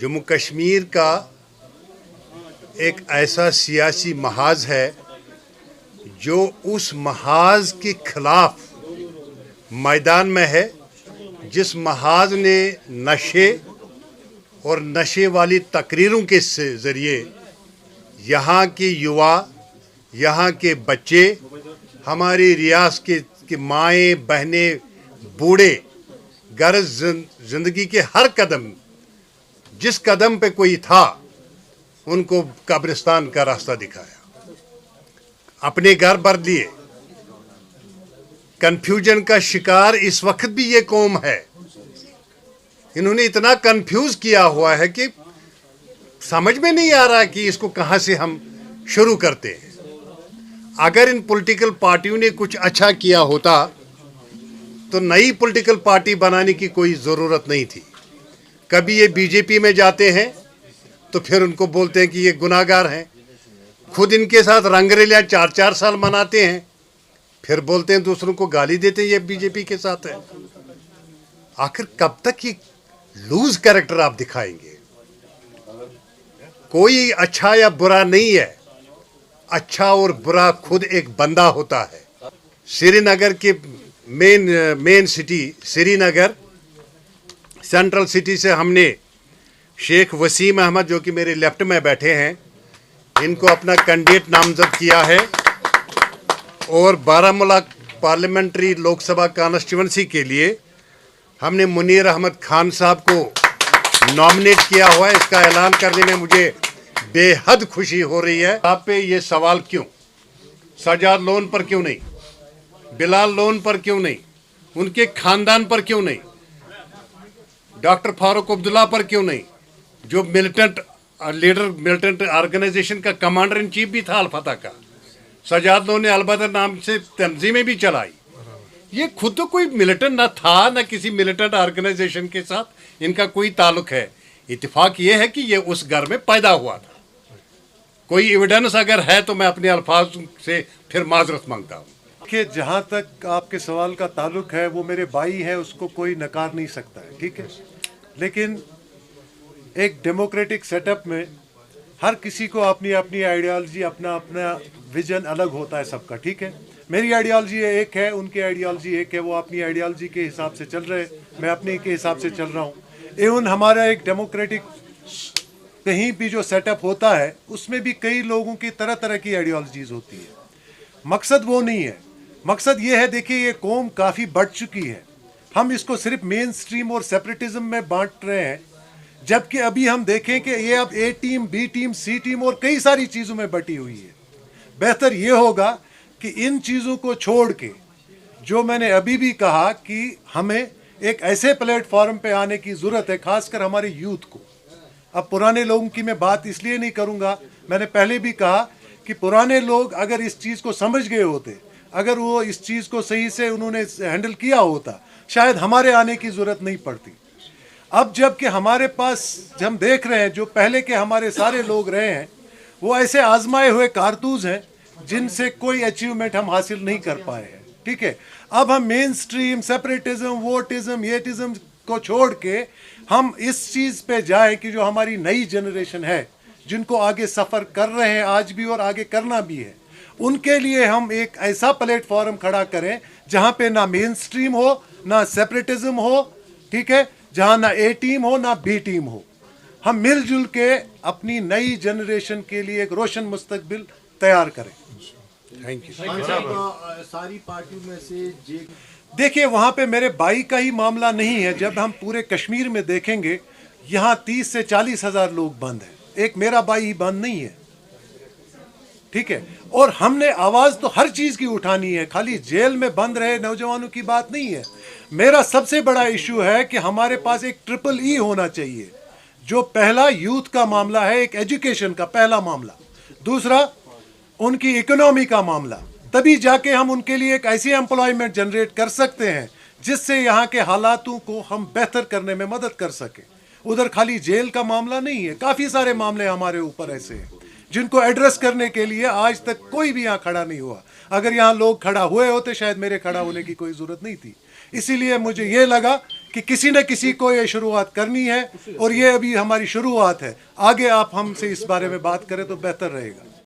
जम्मू कश्मीर का एक ऐसा सियासी महाज है जो उस महाज के खिलाफ मैदान में है, जिस महाज ने नशे और नशे वाली तकरीरों के ज़रिए यहाँ के युवा, यहाँ के बच्चे, हमारी रियासत के माएँ बहनें, बूढ़े गर्ज ज़िंदगी के हर कदम, जिस कदम पे कोई था, उनको कब्रिस्तान का रास्ता दिखाया। अपने घर भर लिए। कन्फ्यूजन का शिकार इस वक्त भी ये कौम है। इन्होंने इतना कंफ्यूज किया हुआ है कि समझ में नहीं आ रहा कि इसको कहां से हम शुरू करते हैं। अगर इन पॉलिटिकल पार्टियों ने कुछ अच्छा किया होता तो नई पॉलिटिकल पार्टी बनाने की कोई ज़रूरत नहीं थी। कभी ये बीजेपी में जाते हैं तो फिर उनको बोलते हैं कि ये गुनाहगार हैं, खुद इनके साथ रंगरेलियां 4-4 साल मनाते हैं, फिर बोलते हैं दूसरों को गाली देते हैं ये बीजेपी के साथ है। आखिर कब तक ये लूज कैरेक्टर आप दिखाएंगे? कोई अच्छा या बुरा नहीं है, अच्छा और बुरा खुद एक बंदा होता है। श्रीनगर के main city Srinagar central city से हमने शेख वसीम अहमद, जो कि मेरे लेफ्ट में बैठे हैं, इनको अपना कैंडिडेट नामजद किया है और बारामूला पार्लियामेंट्री लोकसभा कॉन्स्टिट्यूंसी के लिए हमने मुनीर अहमद खान साहब को नॉमिनेट किया हुआ है। इसका ऐलान करने में मुझे बेहद खुशी हो रही है। आप पे ये सवाल क्यों? सजाद लोन पर क्यों नहीं? बिलाल लोन पर क्यों नहीं? उनके खानदान पर क्यों नहीं? डॉक्टर फारूक अब्दुल्ला पर क्यों नहीं, जो मिलिटेंट लीडर, मिलिटेंट ऑर्गेनाइजेशन का कमांडर इन चीफ भी था अल-फतह का। सजाद लोन ने अल-बदर नाम से तंजीमें भी चलाई। ये खुद तो कोई मिलिटेंट ना था, ना किसी मिलिटेंट ऑर्गेनाइजेशन के साथ इनका कोई ताल्लुक है। इत्तेफाक ये है कि ये उस घर में पैदा हुआ था। कोई एविडेंस अगर है तो मैं अपने अल्फाज से फिर माजरत मांगता हूँ। कि जहाँ तक आपके सवाल का ताल्लुक है, वो मेरे भाई है, उसको कोई नकार नहीं सकता है, ठीक है। लेकिन एक डेमोक्रेटिक सेटअप में हर किसी को अपनी अपनी आइडियोलॉजी, अपना अपना विजन अलग होता है सबका, ठीक है। मेरी आइडियोलॉजी एक है, उनकी आइडियोलॉजी एक है, वो अपनी आइडियोलॉजी के हिसाब से चल रहे हैं, मैं अपने के हिसाब से चल रहा हूँ। एवं हमारा एक डेमोक्रेटिक कहीं भी जो सेटअप होता है, उसमें भी कई लोगों की तरह तरह की आइडियोलॉजीज होती है। मकसद वो नहीं है, मकसद ये है, देखिए ये कौम काफ़ी बढ़ चुकी है। हम इसको सिर्फ मेन स्ट्रीम और सेपरेटिज्म में बांट रहे हैं, जबकि अभी हम देखें कि ये अब ए टीम, बी टीम, सी टीम और कई सारी चीज़ों में बटी हुई है। बेहतर ये होगा कि इन चीज़ों को छोड़ के, जो मैंने अभी भी कहा कि हमें एक ऐसे प्लेटफॉर्म पे आने की ज़रूरत है, खासकर हमारे यूथ को। अब पुराने लोगों की मैं बात इसलिए नहीं करूँगा, मैंने पहले भी कहा कि पुराने लोग अगर इस चीज़ को समझ गए होते, अगर वो इस चीज़ को सही से उन्होंने हैंडल किया होता, शायद हमारे आने की ज़रूरत नहीं पड़ती। अब जबकि हमारे पास हम देख रहे हैं, जो पहले के हमारे सारे लोग रहे हैं, वो ऐसे आजमाए हुए कारतूस हैं जिनसे कोई अचीवमेंट हम हासिल नहीं कर पाए हैं, ठीक है। अब हम मेन स्ट्रीम, सेपरेटिज्म, वोटिज्म, येटिज्म को छोड़ के हम इस चीज़ पे जाए कि जो हमारी नई जनरेशन है, जिनको आगे सफ़र कर रहे हैं आज भी और आगे करना भी है, उनके लिए हम एक ऐसा प्लेटफॉर्म खड़ा करें जहाँ पे ना मेन स्ट्रीम हो, ना सेपरेटिज्म हो, ठीक है, जहाँ ना ए टीम हो, ना बी टीम हो। हम मिलजुल के अपनी नई जनरेशन के लिए एक रोशन मुस्तकबिल तैयार करें। Thank you. सारी पार्टियों में से देखिए, वहाँ पे मेरे भाई का ही मामला नहीं है। जब हम पूरे कश्मीर में देखेंगे, यहाँ 30 से 40 हज़ार लोग बंद हैं, एक मेरा भाई ही बंद नहीं है, ठीक है। और हमने आवाज़ तो हर चीज़ की उठानी है, खाली जेल में बंद रहे नौजवानों की बात नहीं है। मेरा सबसे बड़ा इशू है कि हमारे पास एक ट्रिपल ई होना चाहिए। जो पहला यूथ का मामला है, एक एजुकेशन का पहला मामला, दूसरा उनकी इकोनॉमी का मामला, तभी जाके हम उनके लिए एक ऐसी एम्प्लॉयमेंट जनरेट कर सकते हैं जिससे यहाँ के हालातों को हम बेहतर करने में मदद कर सकें। उधर खाली जेल का मामला नहीं है, काफ़ी सारे मामले हमारे ऊपर ऐसे हैं जिनको एड्रेस करने के लिए आज तक कोई भी यहाँ खड़ा नहीं हुआ। अगर यहाँ लोग खड़ा हुए होते, शायद मेरे खड़ा होने की कोई ज़रूरत नहीं थी। इसीलिए मुझे ये लगा कि किसी न किसी को ये शुरुआत करनी है और ये अभी हमारी शुरुआत है। आगे आप हमसे इस बारे में बात करें तो बेहतर रहेगा।